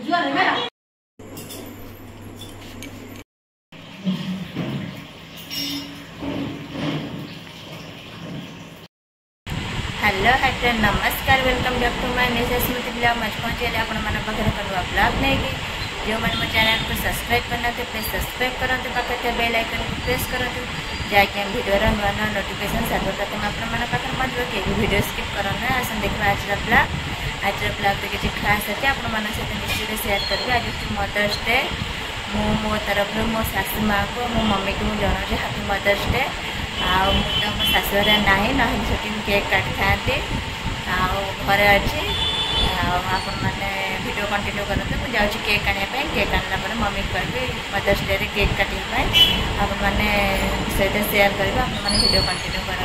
Hello hi नमस्कार welcome back to my Nisha Smriti blog मैं पहुँचे आपण मैंने नुआ ब्लॉग नहीं जो मैंने मो चैनल को सब्सक्राइब करना प्लीज सब्सक्राइब करते पाखे बेल आइकन को प्रेस करूँ जहाँकि हम वीडियो नुआ नुआ नोटिफिकेशन सर्वप्रथम आपको पहुँचो कि वीडियो स्किप करना आसन देखा आज ब्लॉग तो किसी खास अच्छे आप निश्चित सेयार करी। आज मदर्स डे मो तरफ मो शाशु माँ को मो मम्मी को मुझे जनाऊँ हैप्पी मदर्स डे। तो मो शाशुर ना ना से केक काटी था घरे अच्छी आपण मैंने वीडियो कंटिन्यू करते मुझे जाऊँ केक आने केक आना मम्मी कहि मदर्स डे केक काटिंग आप मैंने सहित सेयार करेंगे आप वीडियो कंटिन्यू करते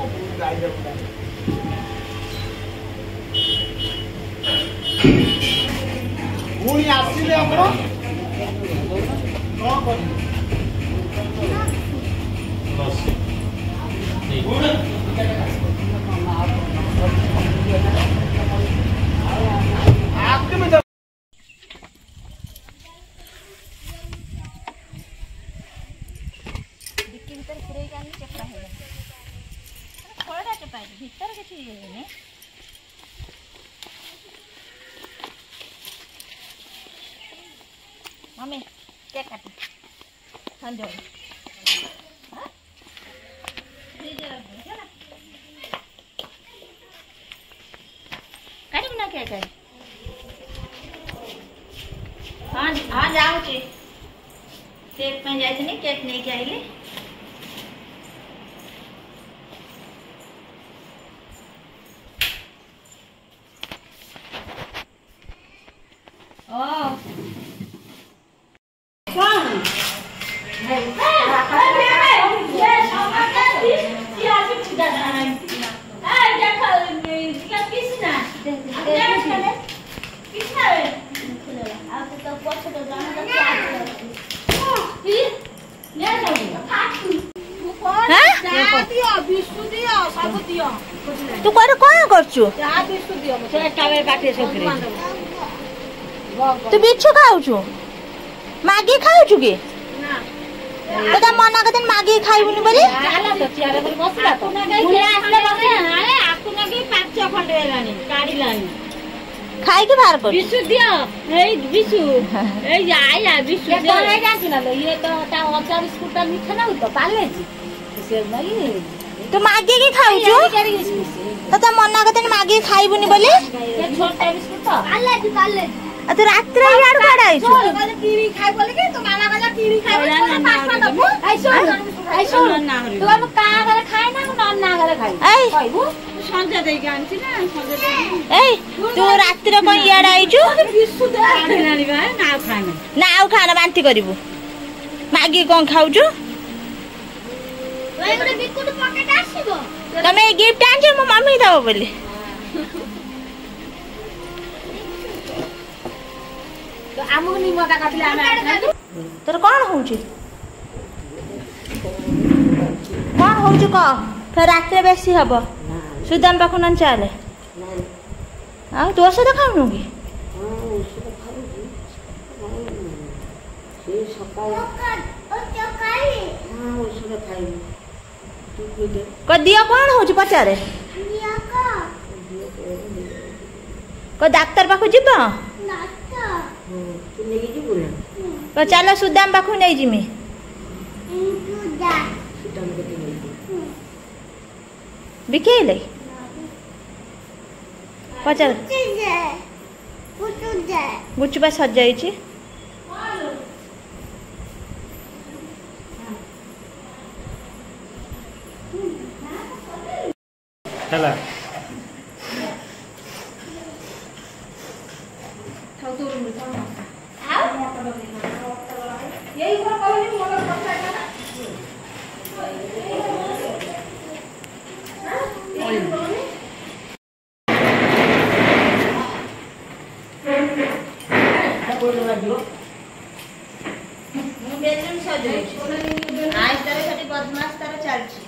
देखिए आज मम्मी केक काटी संजो काटी ना केक हाँ हाँ जाऊँ केक पे जाए केक नहीं आइली तू कौन करचु तू बिच्छू खाऊ मागी खाऊ कि तो मना कर मागी खाइबुनी बोली खाई के बाहर कर बिशु दियो ए बिशु ए या बिशु ये तो नहीं जासिना लो ये तो ता 40 स्कूटर मिठा ना तो पाले जी से नहीं तो मागी के खाऊ छु तो मना कर मागी खाइबुनी बोली ये छोटा बिस्कुट तो पाले तो रात रे यार कड़ा आई छु कीड़ी खाइ बोले के तो माना वाला कीड़ी खाइ बोले पास दबु ऐसो ना तो हम का करे खाइ ना ना करे खाइ कहबू संजय दे के आनछि ना संजय दे ए तू रात रे कोन यार आई छु बिस्कुट दे नानी बा ना खाना बांती करिवु मागी कोन खाउ छु ओए गोटे बिस्कुट पॉकेट आसीबो तमे गिफ्ट आनछ मो मम्मी दबो बोली तो आमु नि मका काटले आमे तोर कोन होउची कोन होउची क फिर रात रे बेसी हबो सुदाम पाखु न चले आ तोर से खाउनु की से सकाळ ओ चकाई हां ओ सुने खाई तू दे क दिया कोन होउची पचारे दिया को डाक्टर पाखु जिबो डाक्टर तू नहीं जी बोले तो चलो सुदाम पाखु नहीं जिमी सुदाम के नहीं बिकेले पचार गुचुपा सजाई बदमाश तार चलती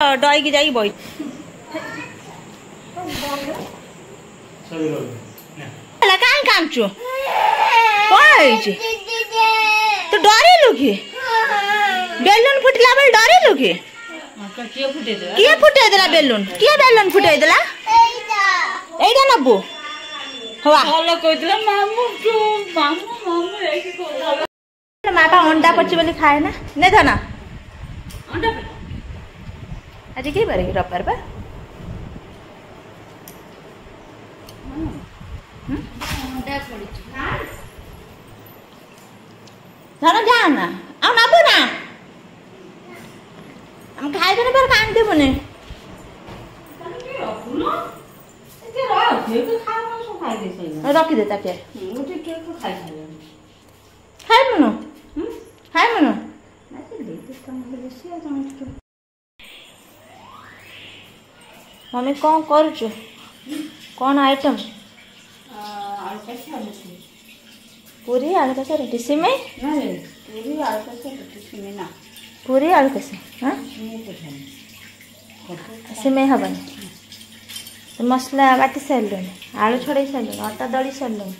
डई की जाई बई कहीं कांचु तू डरेलु कि बेलून फुटला बेल डरेलु कि किए फुटेदेला बेलून किए बेलून फुटेदेला एइटा नबु हवा मापा अंडा पची बोली खाए ना नहीं था ना आज के बारे रविवार बा धन जाना आ नबु ना हम खाए देने पर कान देबुने रखी दे ताके खाए मनो मम्मी कौन करुचु कौन आइटम पूरी आलू कसा रोटी सिमई पूरी आलू कसा हाँ सिमई हबनी तो मसला बाटी सारे आलू छड़े सारे अटा दली सारे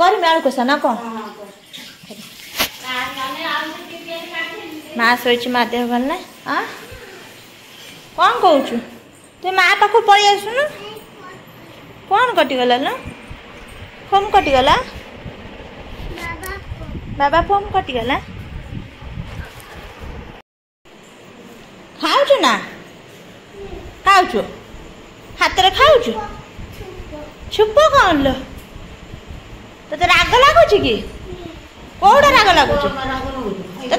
करमी आलू कसा ना कौन माँ शोच माँ देह भल ना हाँ कौन कौच तु माँ पाख पलि आसुन कौन कटिगला ना फोम कटिगला बाबा फोम कटिगला खाऊ ना खाऊ हाथ में खाऊ छुप कौन लो तो राग लगुच कि कौटा राग लगुच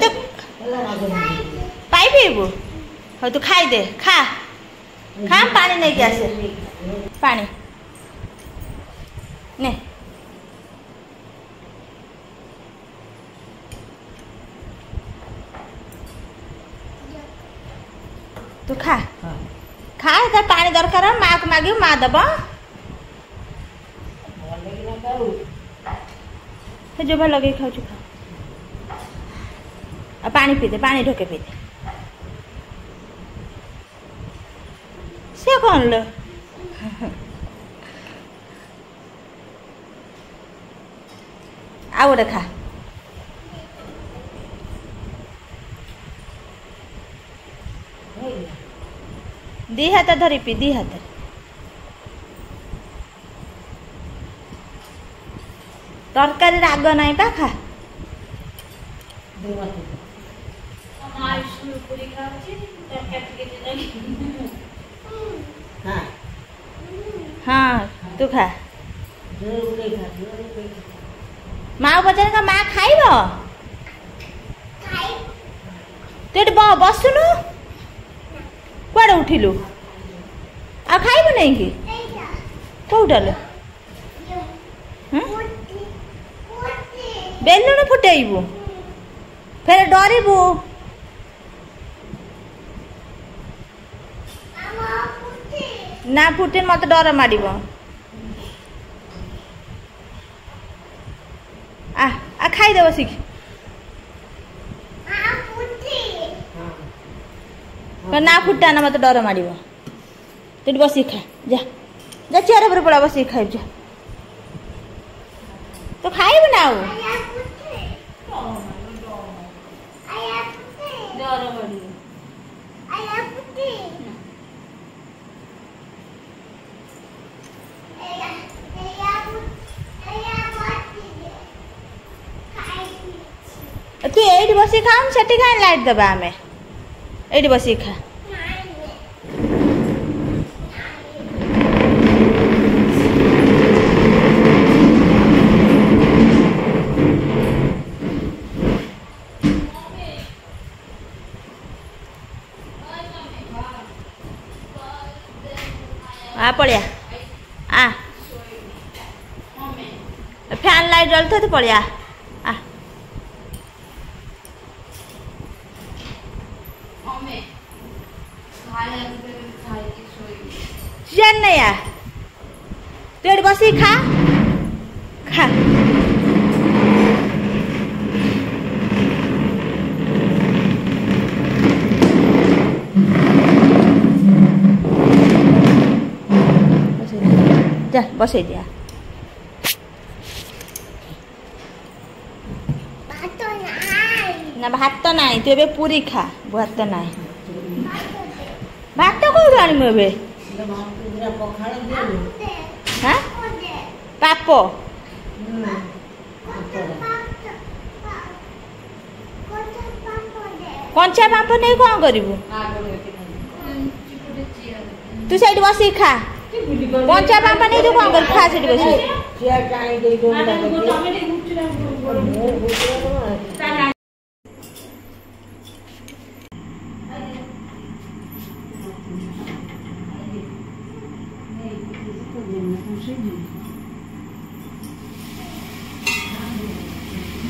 तो पाई पीबू हो तू खाई दे खा खा पानी नहीं के आसे पानी ने तू खा खा तो पानी दरकार माँ को मांगे माँ दब जो भल लगे खाऊ खा पानी पी दे पानी ढोके पी दे से कौन लो आउ खा दी हाथ धरी पी दी हाथ तरकारी राग नहीं पा खा हाँ तू खा माँ पचार का माँ खाइब तू बसुनु कुआड़े उठिलु आ खाइबु नहीं कि कौटाले बेलुन फुटेबु फेर डरबु ना फुटे मत डर मारिब आ खाईदेव शिख ना फुटा ना मत डर मारिब तू बस खा जा जा चेयर पर पड़ा बस खाइब जा तो खाइब ना तू एट बस खाऊ से कहीं लाइट दबा आम एट बस खा आ पड़िया आ फैन लाइट जलता तो पड़िया आ चल नहीं आ तू बस खा खा जा बसई दिया ना भात तो नहीं तू ए पूरी खा भात तो नहीं भात तो कौन आनी मुझे हाँ पाप कंचा पाप नहीं कौन करू तू सही बस खा कंचा पापा नहीं तो कौन कर खा से बस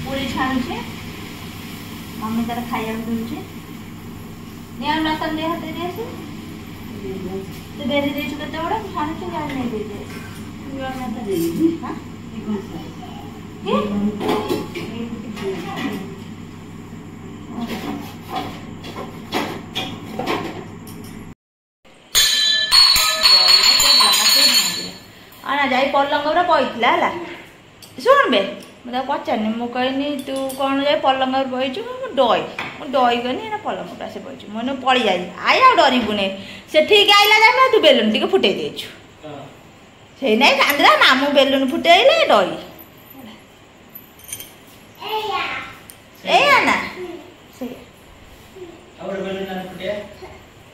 पूरी छाणुचे मम्मी तार खाया दूचे निया नसन दे हाथ दे से तो बेरी दे चुके तो बड़ा खाने से क्या नहीं देते निया ना दे दी हां आना जाई पलंग रे पइतला हला सुन बे मैं पचारनी मु कहनी तू कौन जाए पलंग बहीचु डई गनी ना पलंग पर से बहीचु मैंने पड़ी जाई आया डरबू नहीं से ठीक आइला जाए तू बेलुन टी फुटे देचु से नहीं कांदरा मामू बेलुन फुटेले डई ना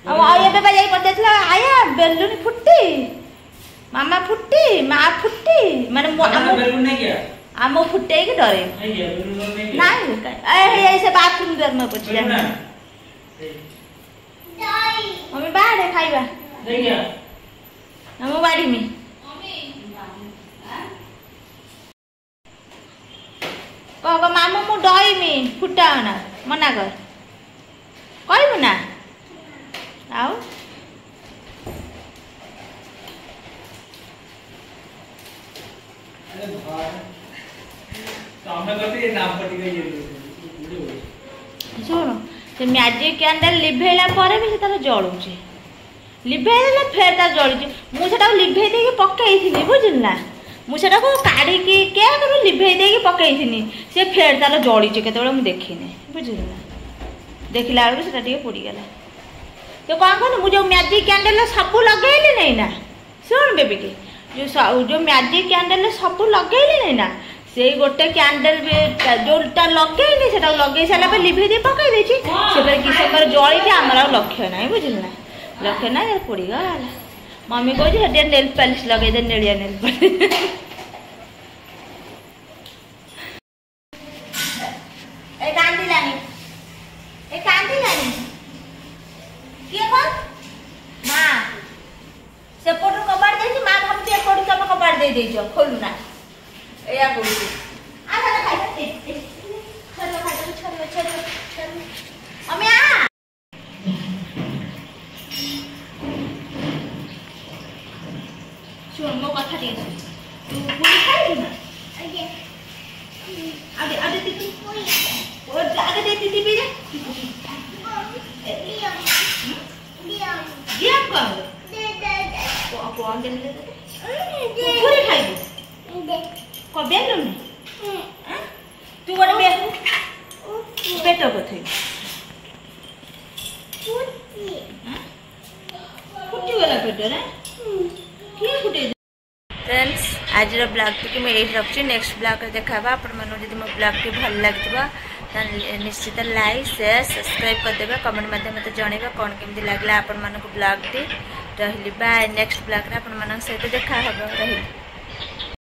अब आया जाई पचार आया बेलुन फुटी मामा फुटी माँ फुटी मैंने आम फुटे की डरे नहीं ऐसे बाथरूम में पहुंच मम्मी बाड़े खाइबा हम बाड़ी में कह मामू मु डईमी फुटाना मना कर कहबू ना आउ शुण से मैजिक कैंडल लिभेला पर भी से जलुचे लिभेला फेर तार जलुचे मुझे लिभे दे पकई बुझल ना मुझे काढ़ी क्या करूँ लिभे दे पकई सी फेर तार जलीचे केत देखने बुझल ना देखला बेलू से पोड़गला तो कौन कहूँ मुझे मैजिक कैंडल सब लगेली नहीं ना शुण बेबी के जो मैजिक कैंडल सब लगेली नहीं ना से गोटे कैंडल जोटा लगे से लगे सारा लिभे दे पकई से कि समय जली आमर लक्ष्य ना बुझल ना लक्ष्य ना पोड़गला मम्मी कहे नेल पॉलिश लगे दे नेलिया नेल पॉलिश किए कौन माँ सेपटू कबाड़ दे माँ भावी एपटू तुम कबाड़ दे देछ खोलू ना या बोलू आ खाना खाइ छोड़ खाइ छोड़ छोड़ छोड़ अम्मी आ सुन मो कथा दे तू पूरी खाइ ना आगे आगे दीदी और आगे दे दीदी भी दे गेम कर कौन दे पूरी खाइ को बेलू नहीं तू गोटे पेट को थी फुटी गला पेट रे किए फुटे फ्रेंड्स आज ब्लॉग टी मैं यही रखी नेक्स्ट ब्लॉग देखा आपण मन जब मो ब्लॉग टी भल लगे निश्चित लाइक शेयर सब्सक्राइब करदे कमेंट मत जनइबा कौन केमती लगला आपण मानक ब्लॉग टी रही बाय नेक्स्ट ब्लॉग रे आपण मानक सहित देखा हबो रही।